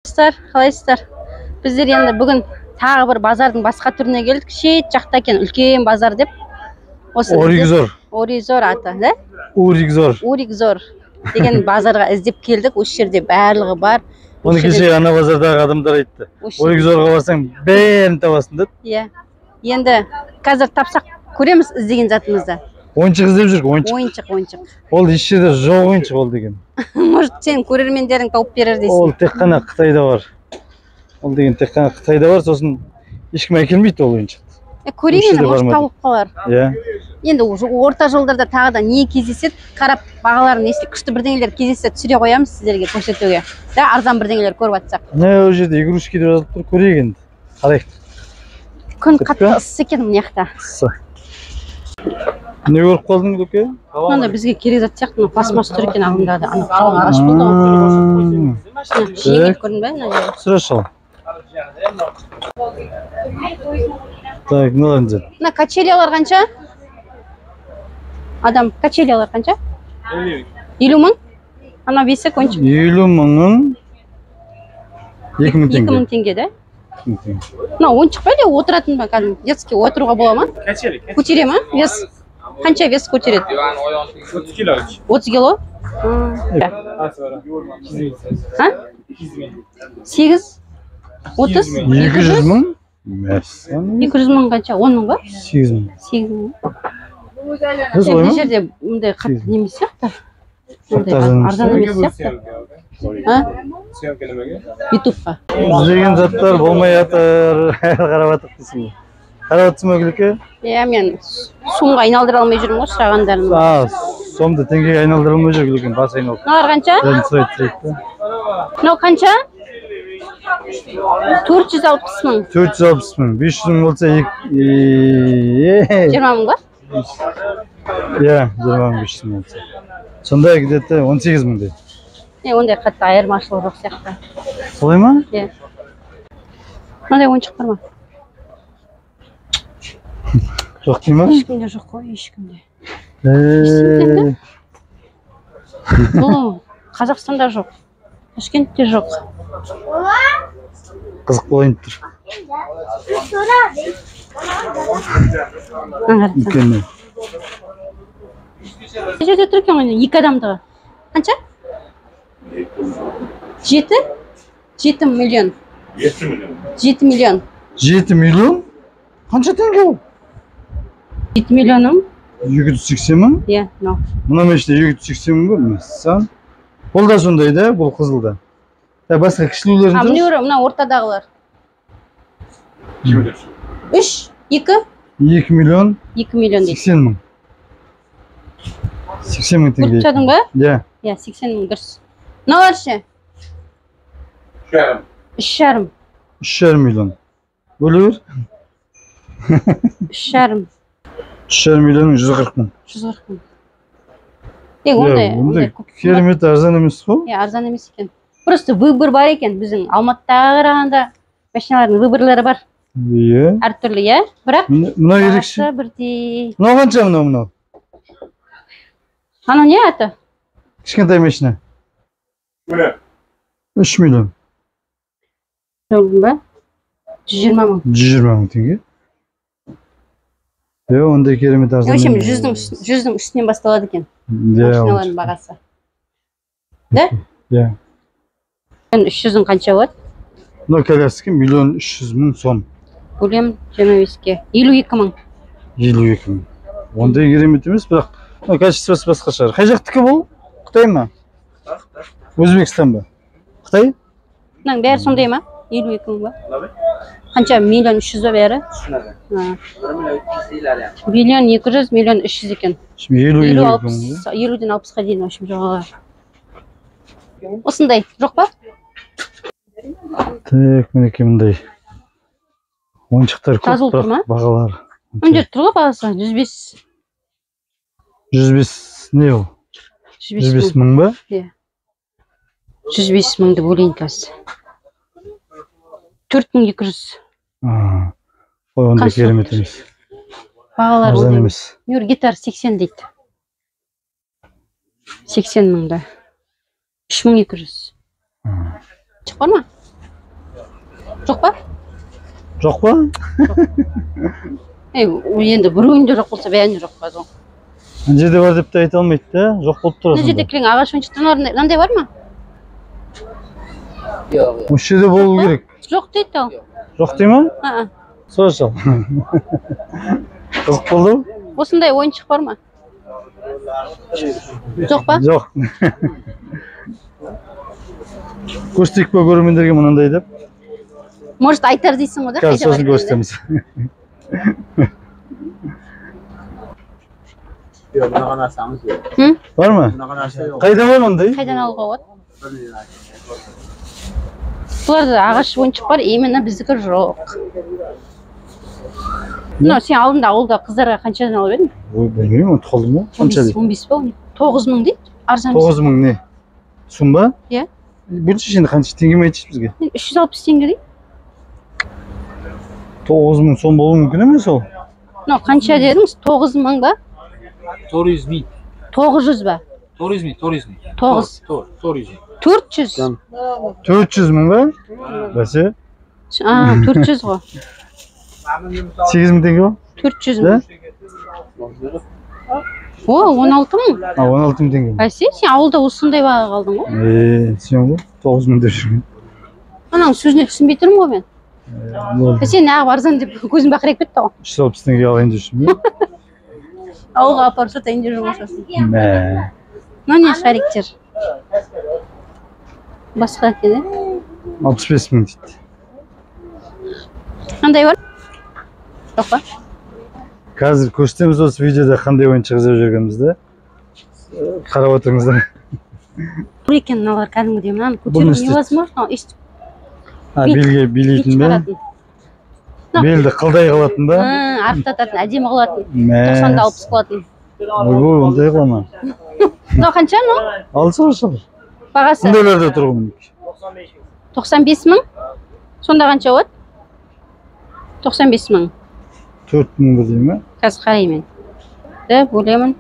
Қалайсыздар? Біздер енді бүгін тағы бір базардың басқа түріне келдік. Шет жақта екен, үлкен базар деп. Оригзор. Оригзор аты, да? Оригзор деген базарға іздеп келдік. Осы жерде барлығы бар. Оны кеше ана базардағы адамдар айтты. Оригзорға барсаң бәрін табасың деді. Иә. Енді қазір тапсақ көреміз іздеген затымызды. Ойыншық іздеп жүрік, ойыншық. Ол еш жерде жоқ ойыншық ол деген. Может, сен көрермендерің тауып берер дейсің. Ол тек қана Қытайда бар. Ол деген тек қана Қытайда бар, сосын ешкім әкелмейді ол ойыншық. Көрейін, может тауып қалар. Иә. Енді орта жолдарда тағы да не кездеседі, қарап бағаларын если күшті бірдеңелер кездессе түсіре қоямыз сіздерге көрсетуге. Да, арзан бірдеңелер көріп жатсақ. Не, ол жерде игрушки деп жазылып тұр, көрейік енді. Қарайық. Күн қатты ыссы екен мына жақта. Не көріп қалдың, Луке? Мынандай бізге керек зат сияқты, пластмасс тұр екен алдында да. Ана қалың ағаш болды. Жеңіл көрінбей мына жерде. Сұра шал. Так, мыналар жет. Мына качелиялар қанша? Адам, качелиялар қанша? 50 мың? Ана бесік ойыншық. 50 мыңның 2000 теңге. 2000 теңге, да? Мына ойыншық па, отыратын ба? Детский отыруға бола ма? Көтере ма? Вес қанша вес көтереді? 30 кило. 30 кило? 8 30 200 мың? 200 мың қанша? 10 мың ба? 8 мың. 8 мың. Бұл жерде мұндай қатты немес сияқты. Арзан емес сияқты. Ютубқа. Іздеген заттар болмай жатыр. Қарап жатық дейсің. Қарап жатсың ба, Гүлке? Иә, мен сомға айналдыра алмай жүрмін ғой сұрағандарымды. Сомды теңгеге айналдыра алмай жүр, Гүлкен, бас айналып. Мыналар қанша? Мынау қанша? 460 мың. 460 мың. 500 мың болса 20 мың ба? Иә, 20 мың 500 мың болса. Сондай где-то 18 мың дейді. Ондай қатты айырмашылық жоқ сияқты. Солай ма? Иә. Мынандай ойыншық бар ма? Жоқ дей ма? Ешкімде жоқ қой, ешкімде. Бұл Қазақстанда жоқ. Ташкентте жоқ. Қызық болайын тұр. Үлкен. Жерде тұр екен ғой, 2 адамдығы. Қанша? 7 миллион. 7 миллион. 7 миллион? Қанша теңге ол? 7 миллионым? 280 мың? Иә, мынау. Мына меште 280 мың ба? Мәссаған. Бұл да сондай да, бұл қызылда. Басқа кішілеулерін жүріп? Мына ортадағылар. 3, 2? 2 миллион 80 мың. 80 мың теңге. Көріп ба? Иә. Иә, 80 мың дұрыс. Мыналар ше? 3,5. 3,5 миллион. Бөле бер. 3,5. 3,5 миллион 140 мың. 140 мың. Ондай керемет арзан емес қой? Иә, арзан емес екен. Просто выбор бар екен. Біздің Алматыдағы қарағанда машиналардың выборлары бар. Иә. Әртүрлі, иә? Бірақ мынау ерекше. Мынау қанша мынау? Ана не аты? Кішкентай машина. 3 миллион. Көрдің ба? 120 мың. 120 мың теңге. Ондай керемет арзан. Өшем 100-дің үстінен басталады екен. Машиналардың бағасы. Да? Иә. 300-дің қанша болады? Мынау коляска 1 300 000 сом. Бөлем 25-ке. 52 мың. 52 мың. Ондай керемет емес, бірақ качествосы басқа шығар. Қай жақтікі бұл? Қытай ма? Өзбекстан ба? Қытай? Мынаның бәрі сондай ма? 52 мың ба? Қанша? 1 300 000 бәрі? 1 200 000, 1 300 000 екен. 50-ден 60-қа дейін өшім жоғалар. Осындай, жоқ па? Так, мінеке мұндай. Ойыншықтар көп, бірақ бағалар. Өнде тұрғы бағасы? 105. 105 не ол? 105 мың ба? 105 мыңды бөлейін қазір. 4200. Ой, онда керемет емес. Бағалар арзан емес. Гитар 80 дейді. 80 мыңда. 3200. Çıkar mı? Жоқ па? Жоқ па? Енді біреуінде жоқ болса, бәрінде жоқ па? Ана жерде бар деп те айта алмайды да, жоқ болып тұр Мына жерде кілең ағаш ойыншықтар мынандай бар ма? Yok. Осы жерде болу керек. Жоқ дейді ал. Жоқ дей ма? Сұрашы ал. Қызық болды. Осындай ойыншық бар ма? Жоқ па? Жоқ. Көрсетейік па көрермендерге мынандай деп? Может айтар дейсің ғой да? Қазір сосын көрсетеміз. Yok, buna kadar sanız yok. Бар ма? Buna kadar şey yok. Қайда бар мындай? Қайдан алуға болады? Бұларда ағаш ойыншық бар, именно біздікі жоқ. Мынау сен алдында ауылда қыздарға қаншадан алып едің? Ой, білмеймін, ұмытып қалдым ба? Қанша дейді? 15 па? 9.000 дейді. Арзан. 9.000 не? Сум ба? Иә. Бөлші енді қанша теңге ме айтшы бізге? 360 теңге дейді. 9.000 сом болуы мүмкін емес ол. Мынау қанша дедіңіз? 9.000 ба? 400.000. 900 ба? 400.000. 9. 400. 400. 400 мың ба? Бәсе? 400 ғой. 8.000 теңге ба? 400 Да? мың. О, 16.000. 16.000 теңге. Бәсе, сен ауылда осындай баға қалдың ғой. Сен ғой 9.000 деп жүрген. Ананың сөзіне түсінбей тұрмын ғой мен. Болды. Сен неғып арзан деп көзім бақырайып кетті ғой. 360 теңге алайын деп жүрмін. Ауылға апарып сатайын деп жүрмесін. Мә. Мынау не шариктер? Басқа екен, 65 мың дейді. Қандай бар? Жоқ па? Қазір көрсетеміз осы видеода қандай ойыншық іздеп жүргенімізді. Қарап отырыңыздар. Бұл екен мыналар кәдімгідей мынаны көтеру невозможно. Өйстіп Белге билейтін бе? Белді қылдай қылатын ба? Арықтататын, әдемі қылатын. Мә. 90-да 60 қылатын. Ой, ондай қылама. Мынау қанша мынау? Ал сұрашы. Бағасы Бұндайларда тұрғы мінекей. 95 мың. Сонда қанша болады? 95 мың. 4 мың бір дей ме? Қазір қараймын. Да, бөлемін.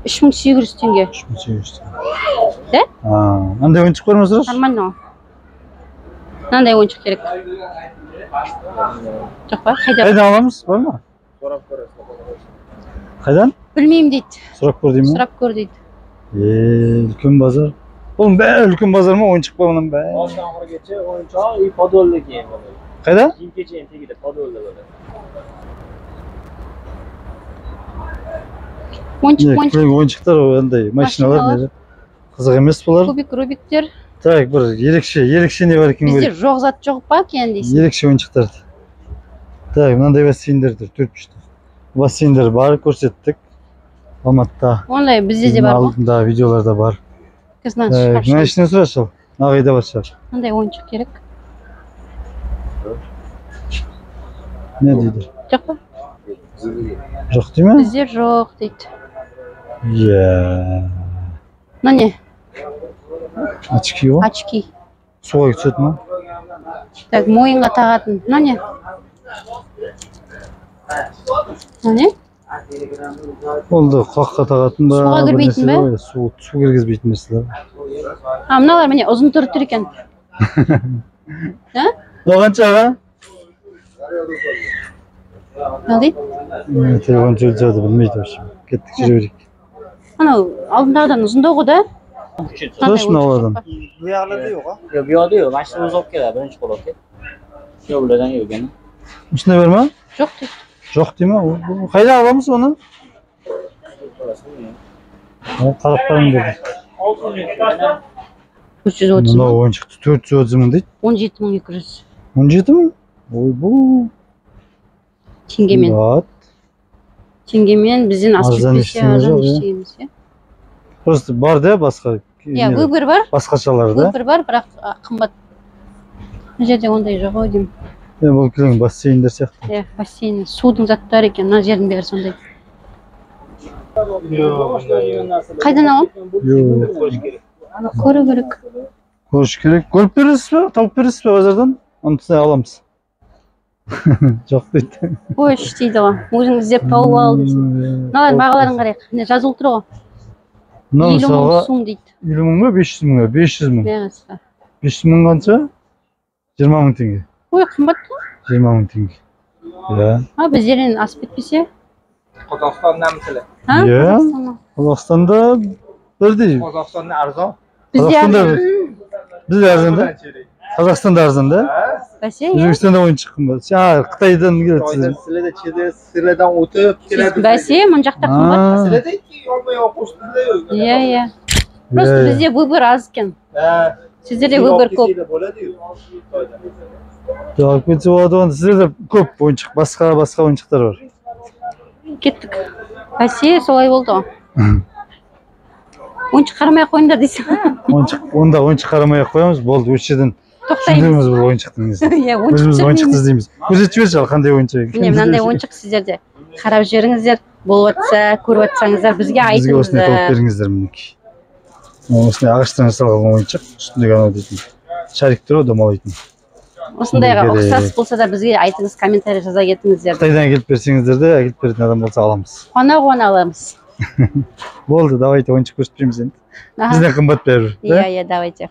3800 теңге. 3800 теңге. Да? Андай ойыншық бар ма сұрашы? Нормально. Мынандай ойыншық керек. Жоқ па? Қайда? Қайдан аламыз? Бар ма? Қайдан? Білмеймін дейді. Сұрап көр дей ме? Сұрап көр дейді. Үлкен базар. Бұл бәрі үлкен базар ма? Ойыншық бар мұның бәрі. Baştan ahıra geçe oyuncağı iyi Podol'da giyin. Қайда? Kim geçeyin teki de Podol'da böyle. Ойыншық. Ойыншықтар андай машиналар не? Қызық емес бұлар. Кубик, рубиктер. Так, бір ерекше не бар екен Бізде көрейік. жоқ зат жоқ па екен дейсің? Ерекше ойыншықтар. Так, мынандай бассейндер тұр, 4-3. Бассейндер бар, көрсеттік. Алматыда. Ондай бізде де бар ғой. Алдында видеоларда бар. Қызынан Мына шығаршы. ішінен сұрашы ал. Ағайда бар шығар. Мындай ойыншық керек. Не дейді? Жоқ па? Жоқ дей ме? Бізде жоқ дейді. Иә. Мына не? Очки ғой. Очки. Суға түседі ма? Так, мойынға тағатын. Мына не? Мына не? Болды, құлаққа тағатын ба? Суға кірмейтін бе? Су кіргізбейтін нәрселер. Мыналар міне ұзын түрі тұр екен. Ол қанша аға? Не дейді? Телефон сөйлеп жатыр, білмейді вообще. Кеттік жүре берейік. Анау алдындағыдан ұзындау ғой да? Сұрашы мыналардан. Bu yağlarda yok ha? Yok bu yağda yok. Ben şimdi uzak gelir. Ben hiç kolak et. Yok buradan yok yani. Осындай бар ма? Жоқ дейді. Жоқ дей ма? Қайда аламыз оны? Қарап қарайын деді. 430 Мынау мың. ойыншықты 430 мың дейді. 17.200 17 мың? Ой, бұл. теңгемен. Бат. Теңгемен бізден асып Арзан жетпесе ештеңе арзан жоқ, иә. ештеңе емес, иә. Просто бар да басқа. Иә, выбор бар. Басқашалар да. Выбор бар, бірақ қымбат. Мына жерде ондай жоқ ғой деймін. Бұл кілең бассейндер сияқты. Иә, бассейн, судың заттары екен. Мына жердің бәрі сондай. Қайдан аламын? Көру керек. Көріш керек. Көріп бересіз бе? Тауып бересіз бе базардан? Оны аламыз. Жоқ дейді. Ой, іштейді ғой. Өзің іздеп тауып ал дейсің. Мыналар бағаларын қарайық. Міне жазылып тұр ғой. Мынау 50 мың мысалға сум дейді. 50 мың ба 500 мың ба? 500 мың. Міне қысқа. 500 мың қанша? 20 мың теңге. Ой, қымбат. 20 мың теңге. Иә. А, біздерден асып кетпесе? Qozog'istondan misli. Ha? Иә. Қазақстаннан. Қазақстанда бірдей. Qozog'istonda arzon. Бізде Қазақстанда арзан. бізде арзан да? Қазақстанда арзан да? Бәсе, иә. Өзбекстанда ойыншық қымбат. Қытайдан келеді сіздер. Sizlarda chili, Siridan o'tib keladi. Бәсе, мына жақта қымбат. Sizlarda ikki olmay qo'shtirda yo'q. Иә, иә. Просто Иә. бізде выбор аз екен. Ha. Сіздерде выбор көп. Bo'ladi-yu. Алып кетсе болады оған. Сіздерде көп ойыншық, басқа ойыншықтар бар. Кеттік. Бәсе, солай болды ғой. Ойыншық қарамай ақ қойыңдар дейсің. Онда ойыншық қарамай ақ қоямыз, болды, осы жерден Тоқтаймыз. түсіндіреміз бұл ойыншықтың несін. Иә, Өзіміз ойыншықты ойыншық. іздейміз. Көрсетіп жіберші ал қандай ойыншық екенін. Міне мынандай ойыншық сіздерде қарап жіберіңіздер, болып жатса, көріп жатсаңыздар, бізге Бізге осындай тауып айтыңыздар. беріңіздер мінекей. Осындай ағаштан жасалған ойыншық, үстіндегі анау дейтін. Шарик тұр ғой, домалайтын. Осындайға Керек. ұқсас болса да бізге айтыңыз, комментарий жаза кетіңіздер. Қытайдан әкеліп берсеңіздер де, әкеліп беретін адам болса аламыз. Қуана аламыз. Болды, давайте ойыншық көрсетіп береміз енді. Аха. Бізден қымбат бәрібір. Иә, иә, давайте.